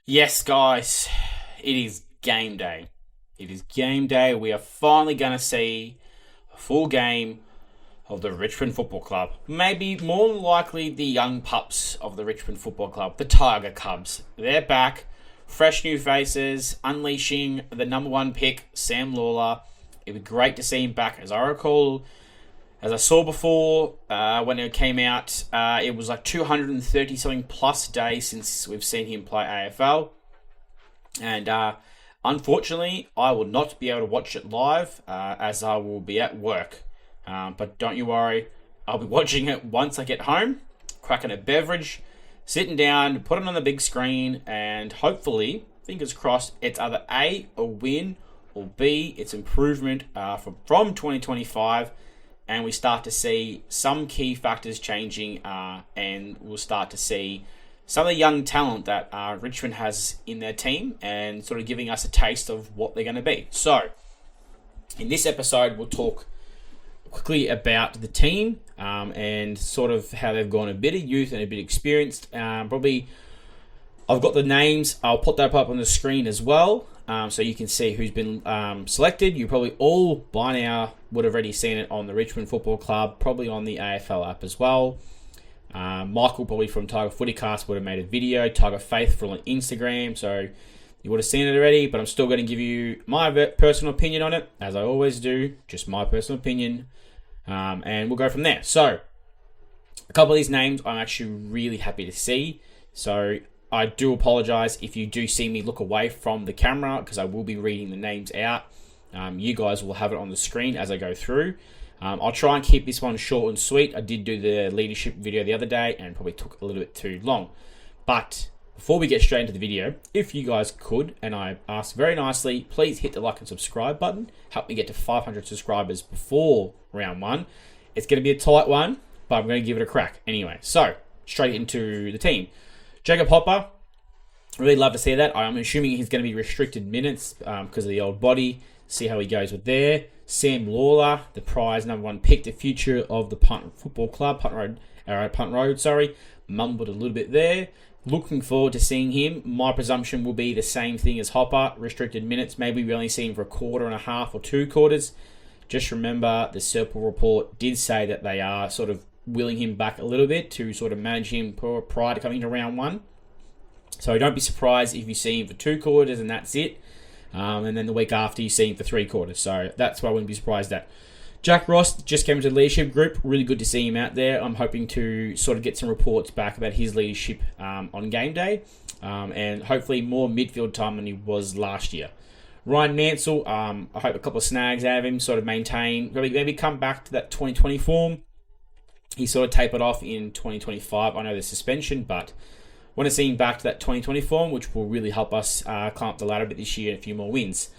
Yes, guys, it is game day. It is game day. We are finally going to see a full game of the Richmond Football Club. Maybe more than likely the young pups of the Richmond Football Club, the Tiger Cubs. They're back, fresh new faces, unleashing the number one pick, Sam Lalor. It would be great to see him back. As I recall, as I saw before, when it came out, it was like 230 something plus days since we've seen him play AFL. And unfortunately, I will not be able to watch it live as I will be at work. But don't you worry, I'll be watching it once I get home, cracking a beverage, sitting down, putting it on the big screen, and hopefully, fingers crossed, it's either A, a win, or B, it's improvement from 2025. And we start to see some key factors changing, and we'll start to see some of the young talent that Richmond has in their team and sort of giving us a taste of what they're going to be. So, in this episode, we'll talk quickly about the team and sort of how they've gone a bit of youth and a bit experienced. Probably, I've got the names. I'll put that up on the screen as well. So you can see who's been selected. You probably all by now would have already seen it on the Richmond Football Club, probably on the AFL app as well. Michael, probably from Tiger Footycast, would have made a video. Tiger Faithful on Instagram, so you would have seen it already. But I'm still going to give you my personal opinion on it, as I always do, just my personal opinion. And we'll go from there. So, a couple of these names I'm actually really happy to see. So, I do apologise if you do see me look away from the camera because I will be reading the names out. You guys will have it on the screen as I go through. I'll try and keep this one short and sweet. I did do the leadership video the other day and probably took a little bit too long. But before we get straight into the video, if you guys could, and I ask very nicely, please hit the like and subscribe button. Help me get to 500 subscribers before round one. It's going to be a tight one, but I'm going to give it a crack anyway. So, straight into the team. Jacob Hopper, really love to see that. I'm assuming he's going to be restricted minutes because of the old body. See how he goes with there. Sam Lalor, the prize number one pick, the future of the Punt Football Club, Punt Road. Mumbled a little bit there. Looking forward to seeing him. My presumption will be the same thing as Hopper, restricted minutes. Maybe we only see him for a quarter and a half or 2 quarters. Just remember, the Serpil report did say that they are sort of willing him back a little bit to sort of manage him prior to coming to round one. So don't be surprised if you see him for 2 quarters and that's it. And then the week after you see him for 3 quarters. So that's what I wouldn't be surprised at. Jack Ross just came into the leadership group. Really good to see him out there. I'm hoping to sort of get some reports back about his leadership on game day. And hopefully more midfield time than he was last year. Ryan Mansell, I hope a couple of snags out of him, sort of maintain, maybe come back to that 2020 form. He sort of tapered off in 2025. I know the suspension, but want to see him back to that 2020 form, which will really help us climb up the ladder a bit this year and a few more wins.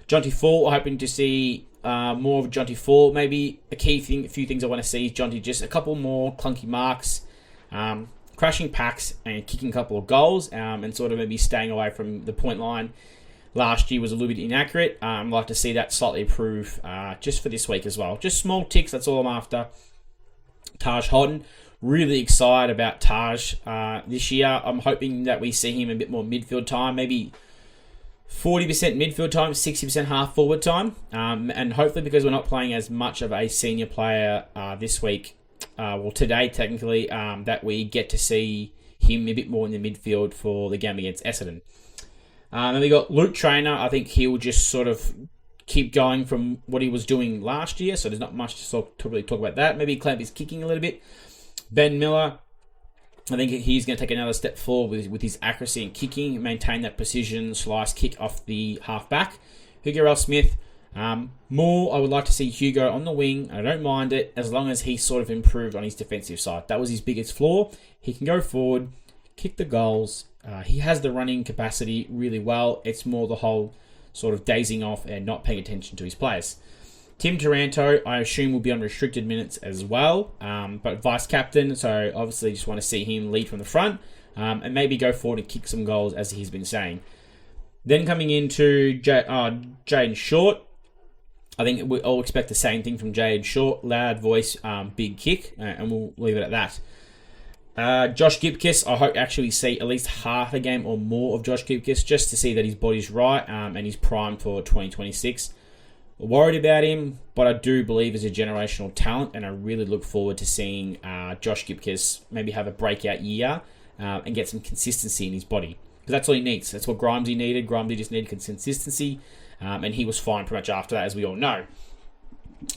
Jonty Fall, hoping to see more of Jonty Fall. Maybe a few things I want to see is Jonty just a couple more clunky marks, crashing packs and kicking a couple of goals, and sort of maybe staying away from the point line. Last year was a little bit inaccurate. I'd like to see that slightly improve just for this week as well. Just small ticks, that's all I'm after. Taj Hodden, really excited about Taj this year. I'm hoping that we see him a bit more midfield time, maybe 40% midfield time, 60% half forward time. And hopefully because we're not playing as much of a senior player this week, today technically, that we get to see him a bit more in the midfield for the game against Essendon. Then we got Luke Trainer. I think he'll just sort of keep going from what he was doing last year, so there's not much to really talk about that. Maybe clamp his kicking a little bit. Ben Miller, I think he's going to take another step forward with his accuracy and kicking, maintain that precision slice kick off the half-back. Hugo L. Smith, more I would like to see Hugo on the wing. I don't mind it as long as he sort of improved on his defensive side. That was his biggest flaw. He can go forward, kick the goals. He has the running capacity really well. It's more the whole sort of dazing off and not paying attention to his players. Tim Taranto, I assume, will be on restricted minutes as well, but vice captain, so obviously just want to see him lead from the front and maybe go forward and kick some goals as he's been saying. Then coming into Jaden Short, I think we all expect the same thing from Jaden Short, loud voice, big kick, and we'll leave it at that. Josh Gibkiss, I hope actually see at least half a game or more of Josh Gibkiss just to see that his body's right and he's primed for 2026. Worried about him, but I do believe he's a generational talent, and I really look forward to seeing Josh Gibkiss maybe have a breakout year and get some consistency in his body. Because that's all he needs. That's what Grimesy needed. Grimesy just needed consistency, and he was fine pretty much after that, as we all know.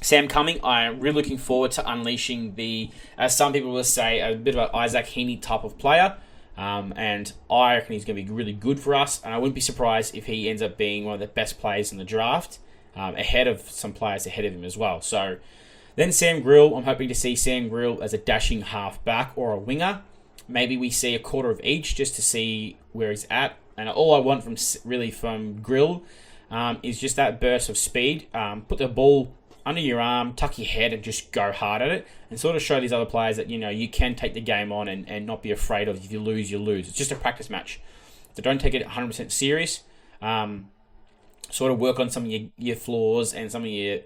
Sam Cumming, I'm really looking forward to unleashing as some people will say, a bit of an Isaac Heaney type of player. And I reckon he's going to be really good for us, and I wouldn't be surprised if he ends up being one of the best players in the draft, ahead of some players ahead of him as well. So then Sam Grill, I'm hoping to see Sam Grill as a dashing half-back or a winger. Maybe we see a quarter of each just to see where he's at. And all I want from Grill is just that burst of speed. Put the ball under your arm, tuck your head, and just go hard at it, and sort of show these other players that, you can take the game on and not be afraid of if you lose, you lose. It's just a practice match. So don't take it 100% serious. Sort of work on some of your flaws and some of your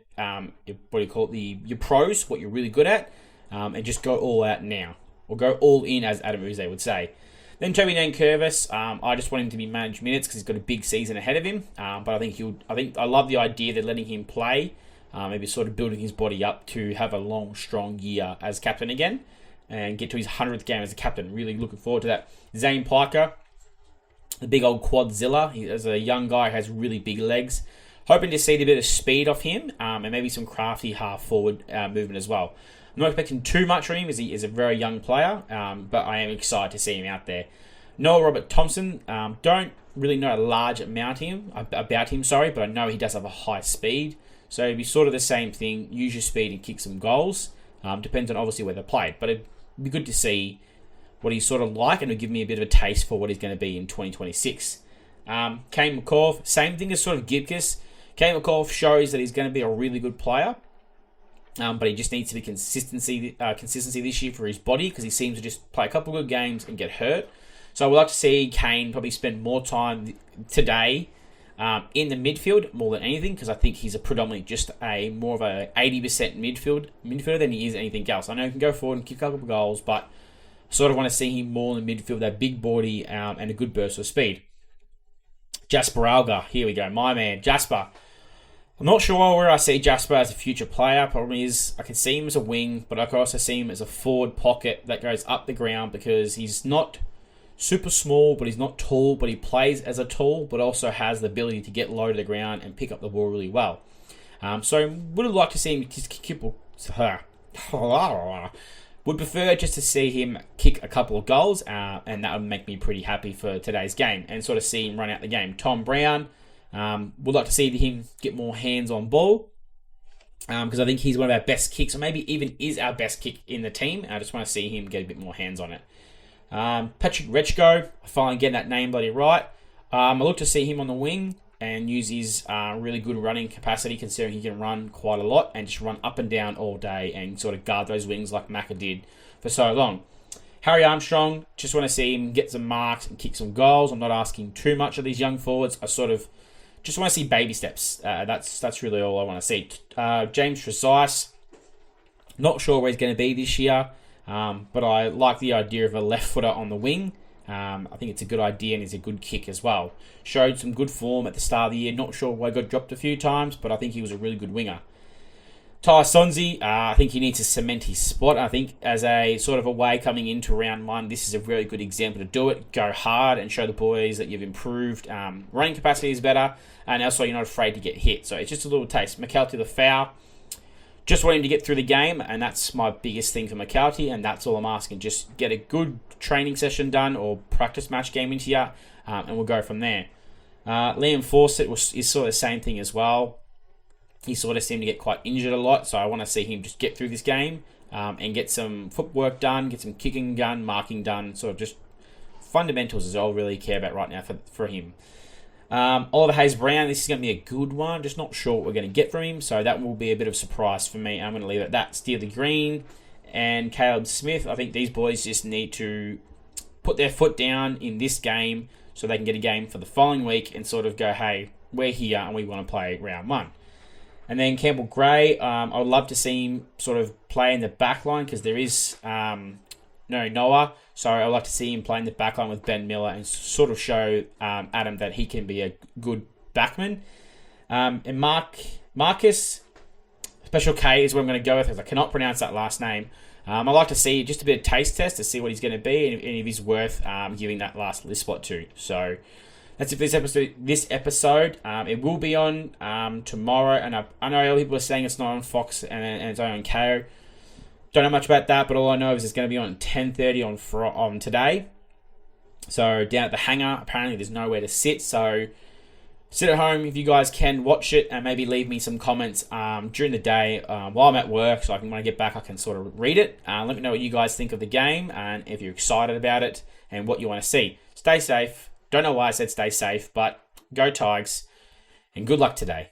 your pros, what you're really good at, and just go all out now. Or go all in, as Adam Uze would say. Then Toby Nankervis, I just want him to be managed minutes because he's got a big season ahead of him. But I love the idea they're letting him play. Maybe sort of building his body up to have a long, strong year as captain again and get to his 100th game as a captain. Really looking forward to that. Zane Piker, the big old quadzilla. He, as a young guy, has really big legs. Hoping to see a bit of speed off him and maybe some crafty half-forward movement as well. I'm not expecting too much from him as he is a very young player, but I am excited to see him out there. Noah Robert Thompson, don't really know a large amount about him, but I know he does have a high speed. So it'd be sort of the same thing. Use your speed and kick some goals. Depends on obviously where they're played. But it'd be good to see what he's sort of like, and it'll give me a bit of a taste for what he's going to be in 2026. Kane McCauliffe, same thing as sort of Gibkiss. Kane McCauliffe shows that he's going to be a really good player. But he just needs to be consistency this year for his body, because he seems to just play a couple of good games and get hurt. So I would like to see Kane probably spend more time today in the midfield more than anything, because I think he's predominantly just more of a 80% midfielder than he is anything else. I know he can go forward and kick a couple of goals, but I sort of want to see him more in the midfield, that big body and a good burst of speed. Jasper Alga, here we go, my man, Jasper. I'm not sure where I see Jasper as a future player. Problem is, I can see him as a wing, but I can also see him as a forward pocket that goes up the ground, because he's not super small, but he's not tall, but he plays as a tall, but also has the ability to get low to the ground and pick up the ball really well. So would have liked to see him would prefer just to see him kick a couple of goals, and that would make me pretty happy for today's game, and sort of see him run out the game. Tom Brown, would like to see him get more hands on ball, because I think he's one of our best kicks, or maybe even is our best kick in the team. I just want to see him get a bit more hands on it. Patrick Rechko, I finally get that name bloody right. I look to see him on the wing and use his really good running capacity, considering he can run quite a lot and just run up and down all day and sort of guard those wings like Macca did for so long. Harry Armstrong, just want to see him get some marks and kick some goals. I'm not asking too much of these young forwards. I sort of just want to see baby steps. That's really all I want to see. James Trezise, not sure where he's going to be this year. But I like the idea of a left footer on the wing. I think it's a good idea, and he's a good kick as well. Showed some good form at the start of the year. Not sure why he got dropped a few times, but I think he was a really good winger. Ty Sonzi, I think he needs to cement his spot. I think as a sort of a way coming into round one, this is a very good example to do it. Go hard and show the boys that you've improved. Running capacity is better, and also you're not afraid to get hit. So it's just a little taste. McKelty the foul. Just want him to get through the game, and that's my biggest thing for McKelty, and that's all I'm asking. Just get a good training session done or practice match game into you, and we'll go from there. Liam Fawcett is sort of the same thing as well. He sort of seemed to get quite injured a lot, so I want to see him just get through this game and get some footwork done, get some kicking done, marking done, sort of just fundamentals is all I really care about right now for him. Oliver Hayes-Brown, this is going to be a good one. Just not sure what we're going to get from him, so that will be a bit of a surprise for me. I'm going to leave it at that. Steely Green and Caleb Smith, I think these boys just need to put their foot down in this game so they can get a game for the following week and sort of go, hey, we're here and we want to play round one. And then Campbell Gray, I would love to see him sort of play in the back line, because there is Noah. So I'd like to see him playing the backline with Ben Miller and sort of show Adam that he can be a good backman. And Marcus, Special K is what I'm going to go with because I cannot pronounce that last name. I'd like to see just a bit of taste test to see what he's going to be and if he's worth giving that last list spot to. So that's it for this episode. It will be on tomorrow, and I know a lot of people are saying it's not on Fox and it's only on KO. Don't know much about that, but all I know is it's going to be on 10:30 on today. So down at the hangar, apparently there's nowhere to sit, so sit at home if you guys can watch it and maybe leave me some comments during the day while I'm at work, so when I get back I can sort of read it. Let me know what you guys think of the game and if you're excited about it and what you want to see. Stay safe. Don't know why I said stay safe, but go Tigers and good luck today.